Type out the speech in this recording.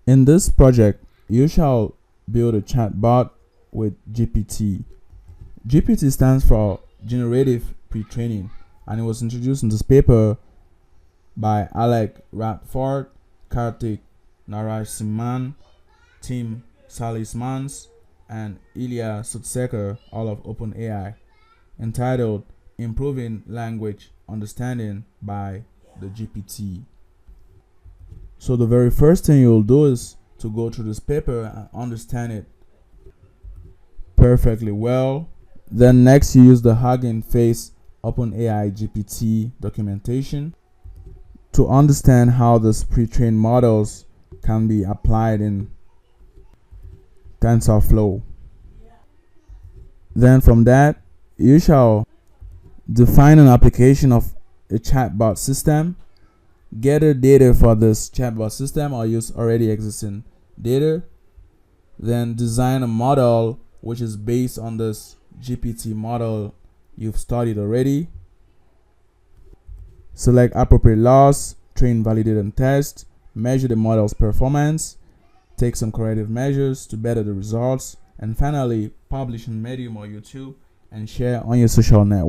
In this project, you shall build a chatbot with GPT. GPT stands for Generative Pre-training, and it was introduced in this paper by Alec Radford, Kartik Narasimhan, Tim Salismans, and Ilya Sutskever, all of OpenAI, entitled Improving Language Understanding by the GPT. So the very first thing you'll do is to go through this paper and understand it perfectly well. Then next you use the Hugging Face OpenAI GPT documentation to understand how these pre-trained models can be applied in TensorFlow. Then from that, you shall define an application of a chatbot system, gather data for this chatbot system or use already existing data, then design a model which is based on this GPT model you've studied already. Select appropriate laws, train, validate, and test, measure the model's performance, take some corrective measures to better the results, and finally publish on Medium or YouTube and share on your social network.